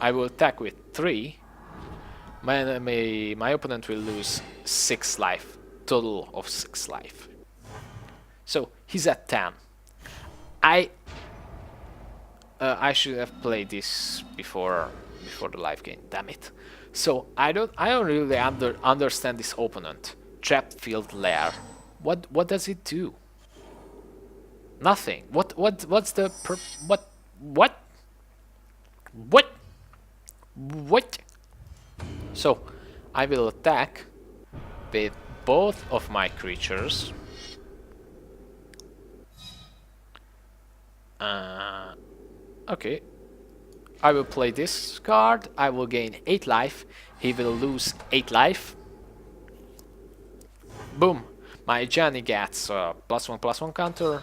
I will attack with 3. My opponent will lose 6 life. Total of 6 life. So he's at 10. I should have played this before the life gain. Damn it. So I don't really understand this opponent. Trap Field Lair. What does it do? Nothing. What's the what? So I will attack with both of my creatures. Okay. I will play this card. I will gain 8 life. He will lose 8 life. Boom. My Johnny gets +1/+1 counter.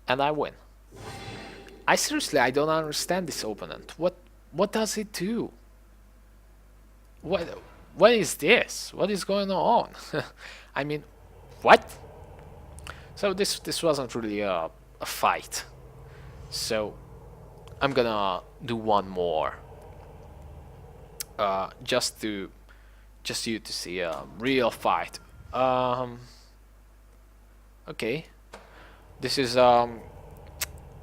And I win. I don't understand this opponent. What does it do? What is this? What is going on? I mean, what? So this wasn't really a fight. So I'm gonna do one more. Just you to see a real fight. Okay. This is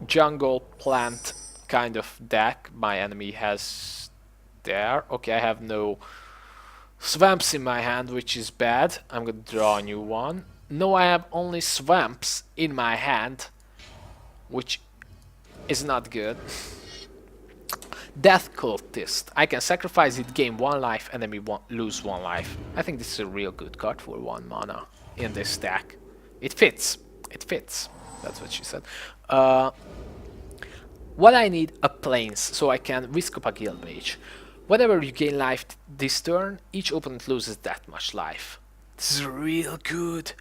jungle plant kind of deck my enemy has there. Okay, I have no swamps in my hand, which is bad. I'm gonna draw a new one. No, I have only swamps in my hand, which is not good. Death Cultist. I can sacrifice it, gain 1 life, enemy lose 1 life. I think this is a real good card for 1 mana in this deck. It fits. It fits. That's what she said. What I need a plains, so I can risk up a Guild Mage. Whenever you gain life this turn, each opponent loses that much life. This is real good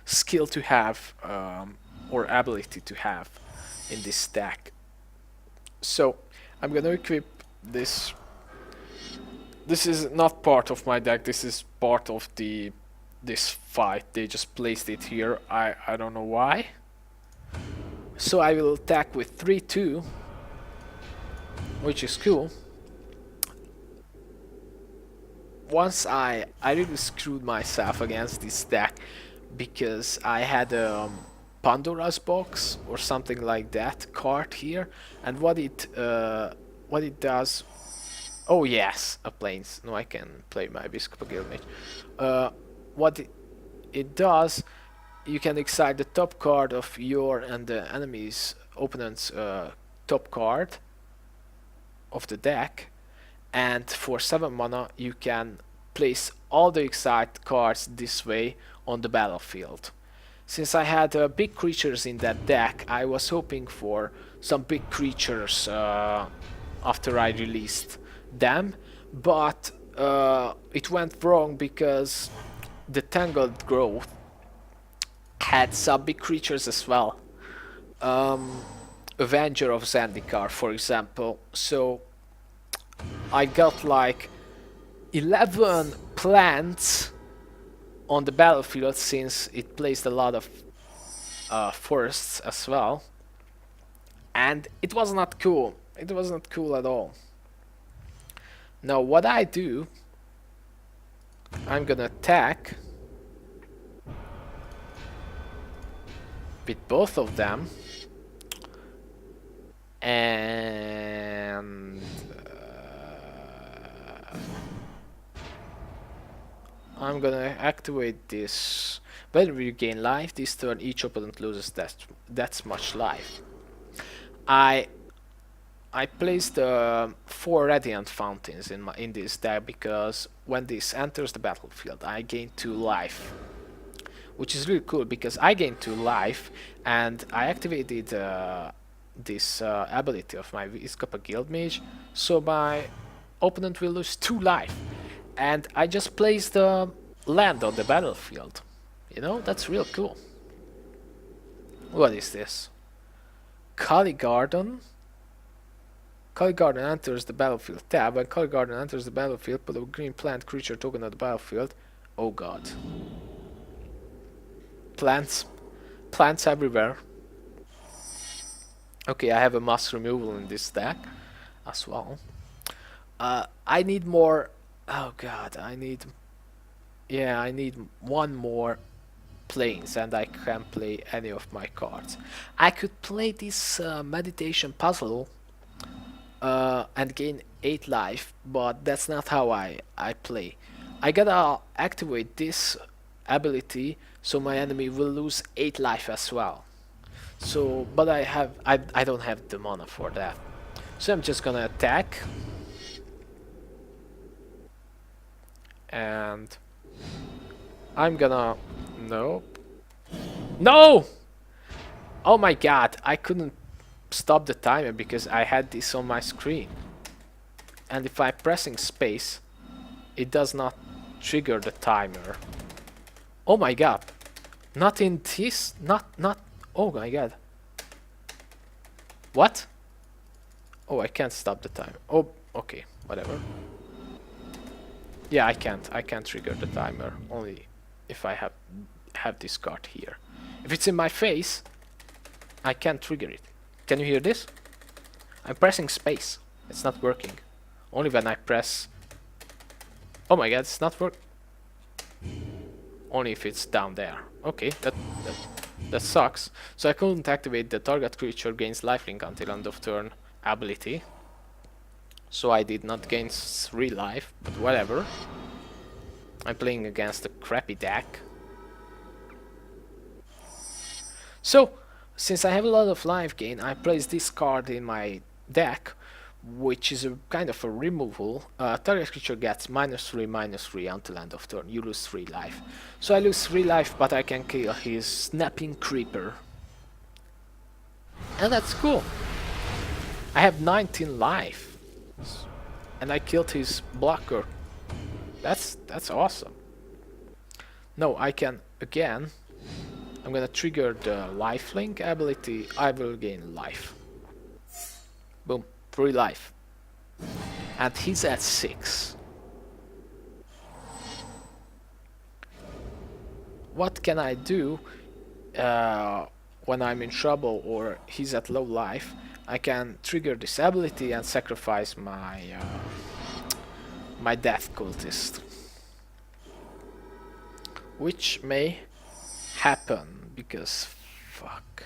skill to have, or ability to have in this deck. So I'm gonna equip this. This is not part of my deck. This is part of this fight. They just placed it here. I don't know why. So I will attack with 3/2, which is cool. Once I really screwed myself against this deck because I had Pandora's box or something like that card here, and what it does. Oh yes, a plains. No, I can play my Biscup Guild Mage. What it does, you can excite the top card of your and the enemy's opponent's top card of the deck, and for 7 mana you can place all the excite cards this way on the battlefield. since I had big creatures in that deck, I was hoping for some big creatures after I released them, but it went wrong because the Tangled Growth had some big creatures as well. Avenger of Zendikar, for example. So I got like 11 plants on the battlefield, since it placed a lot of forests as well, and it was not cool. It was not cool at all. Now what I do, I'm gonna attack with both of them, and I'm gonna activate this. When you gain life this turn, each opponent loses that's much life. I placed 4 Radiant Fountains in this deck because when this enters the battlefield, I gain 2 life, which is really cool because I gain 2 life, and I activated this ability of my Vizcapa Guildmage, so my opponent will lose 2 life. And I just placed the land on the battlefield. You know, that's real cool. What is this? Kali Garden. Kali Garden enters the battlefield tab. When Kali Garden enters the battlefield, put a green plant creature token on the battlefield. Oh god. Plants. Plants everywhere. Okay, I have a mass removal in this deck as well. I need more. Oh god, I need one more planes, and I can't play any of my cards. I could play this meditation puzzle and gain 8 life, but that's not how I play. I gotta activate this ability so my enemy will lose 8 life as well. So, but I don't have the mana for that. So I'm just gonna attack. And I'm gonna... Nope. No! Oh my god, I couldn't stop the timer because I had this on my screen. And if I'm pressing space, it does not trigger the timer. Oh my god. Not in this? Not... Oh my god. What? Oh, I can't stop the timer. Oh, okay, whatever. Yeah, I can't trigger the timer, only if I have this card here. If it's in my face, I can't trigger it. Can you hear this? I'm pressing space. It's not working. Only when I press... Oh my god, it's not working. Only if it's down there. Okay, that sucks. So I couldn't activate the target creature gains lifelink until end of turn ability. So I did not gain 3 life, but whatever. I'm playing against a crappy deck. So, since I have a lot of life gain, I place this card in my deck, which is a kind of a removal. Target creature gets -3/-3 until end of turn. You lose 3 life. So I lose 3 life, but I can kill his Snapping Creeper. And that's cool. I have 19 life. And I killed his blocker. That's awesome. No, I can again. I'm gonna trigger the lifelink ability. I will gain life. Boom, 3 life. And he's at 6. What can I do when I'm in trouble or he's at low life? I can trigger this ability and sacrifice my my Death Cultist, which may happen because fuck.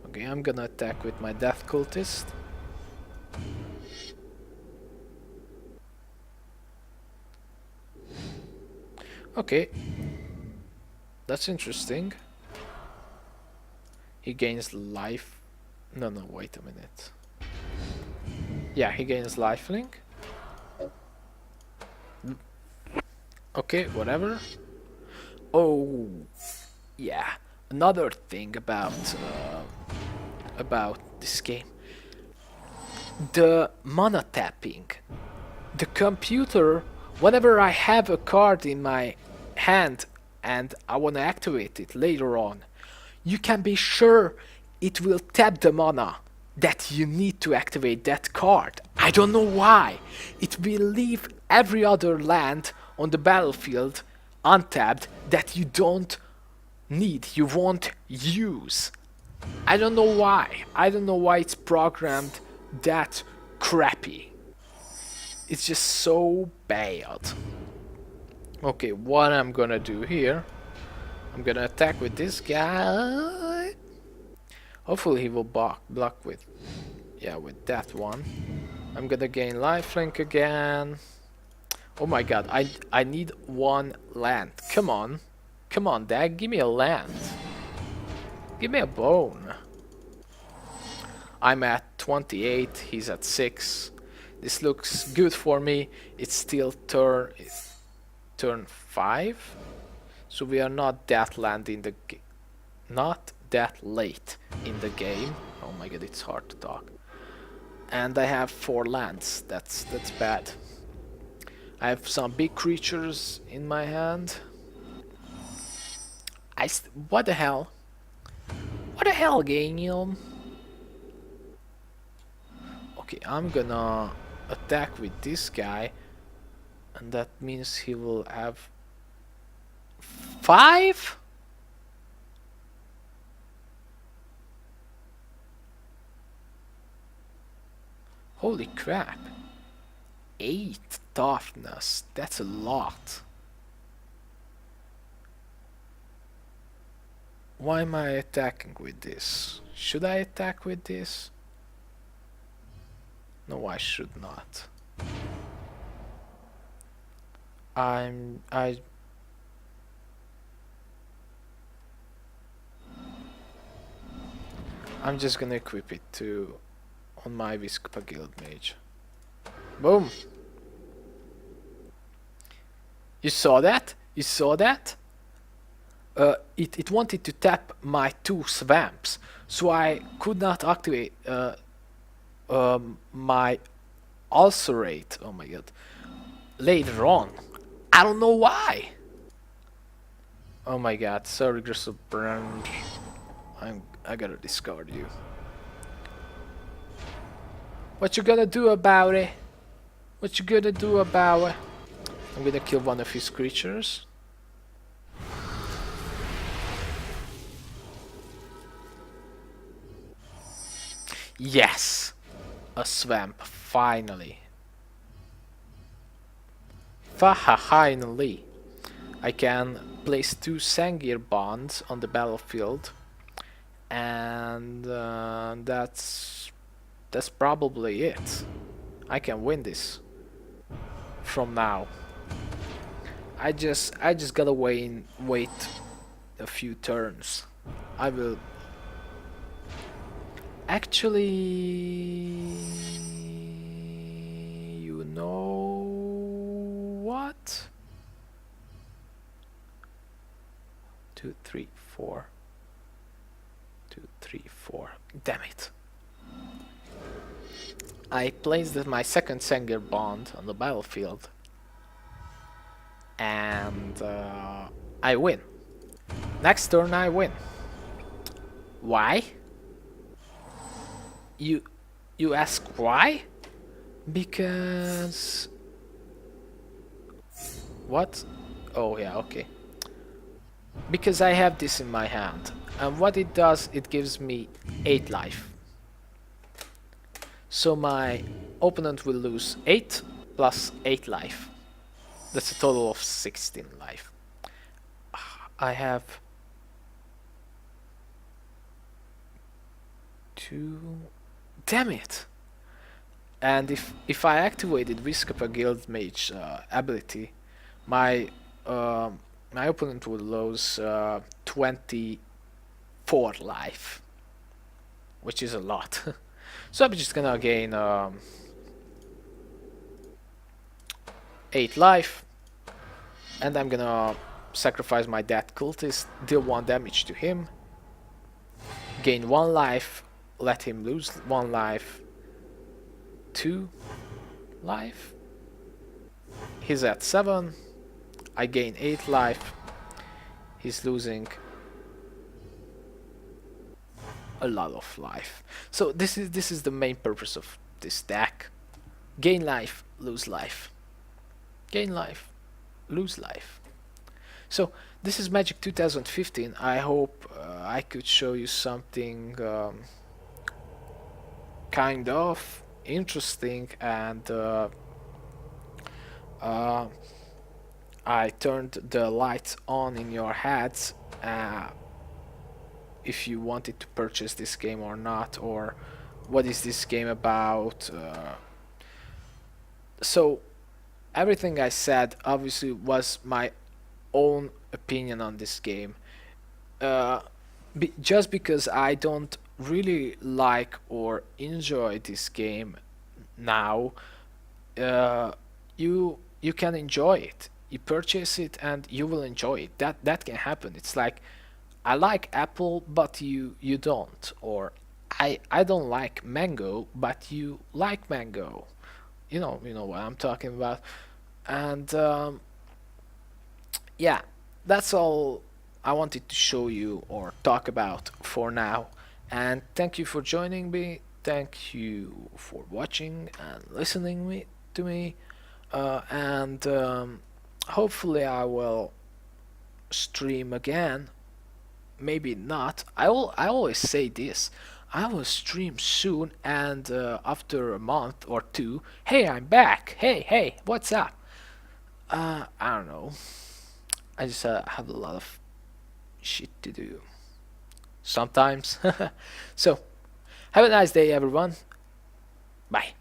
Okay, I'm gonna attack with my Death Cultist. Okay, that's interesting. He gains life. No, wait a minute. Yeah, he gains lifelink. Okay, whatever. Oh, yeah. Another thing about this game, the mana tapping. The computer, whenever I have a card in my hand and I want to activate it later on, you can be sure it will tap the mana that you need to activate that card. I don't know why. It will leave every other land on the battlefield untapped that you don't need, you won't use. I don't know why. I don't know why it's programmed that crappy. It's just so bad. Okay, what I'm gonna do here, I'm gonna attack with this guy. Hopefully he will block with, yeah, with that one. I'm gonna gain lifelink again. Oh my god, I need one land. Come on. Come on, Dad, give me a land. Give me a bone. I'm at 28, he's at 6. This looks good for me. It's still turn 5. So we are not that not that late in the game. Oh my god, it's hard to talk. And I have 4 lands. That's bad. I have some big creatures in my hand. What the hell? What the hell, game? Okay, I'm gonna attack with this guy, and that means he will have 5? Holy crap. 8 toughness, that's a lot. Why am I attacking with this? Should I attack with this? No, I should not. I'm just gonna equip it on my Viscpa Guild Mage. Boom! You saw that? You saw that? It wanted to tap my 2 swamps, so I could not activate my ulcerate. Oh my god! Later on, I don't know why. Oh my god! So regressive brand. I gotta discard you. What you gonna do about it? What you gonna do about it? I'm gonna kill one of his creatures. Yes! A swamp, finally. Finally! I can place 2 Sangir bonds on the battlefield. And that's probably it. I can win this from now. I just gotta wait a few turns. I will actually, you know what? 2, 3, 4. 2, 3, 4. Damn it. I placed my second Sengir bond on the battlefield. And I win. Next turn I win. Why? You ask why? Because... What? Oh yeah, okay. Because I have this in my hand. And what it does, it gives me 8 life. So my opponent will lose 8 plus 8 life. That's a total of 16 life. I have 2... Damn it! And if I activated Viscapa Guild Mage ability, my opponent would lose 24 life, which is a lot. So I'm just gonna gain 8 life, And I'm gonna sacrifice my dead cultist, deal 1 damage to him, gain 1 life, let him lose 1 life, 2 life. He's at 7, I gain 8 life, he's losing a lot of life. So this is the main purpose of this deck. Gain life, lose life. Gain life, lose life. So this is Magic 2015. I hope I could show you something kind of interesting, and uh, I turned the lights on in your heads if you wanted to purchase this game or not, or what is this game about. So everything I said obviously was my own opinion on this game. Uh, just because I don't really like or enjoy this game now, uh, you can enjoy it. You purchase it and you will enjoy it. That can happen. It's like I like apple, but you don't, or I don't like mango, but you like mango. You know what I'm talking about. And yeah, that's all I wanted to show you or talk about for now. And thank you for joining me. Thank you for watching and listening to me. And hopefully I will stream again. Maybe not. I always say this. I will stream soon, and after a month or two, hey, I'm back. Hey, what's up? I don't know. I just have a lot of shit to do sometimes. So, have a nice day, everyone. Bye.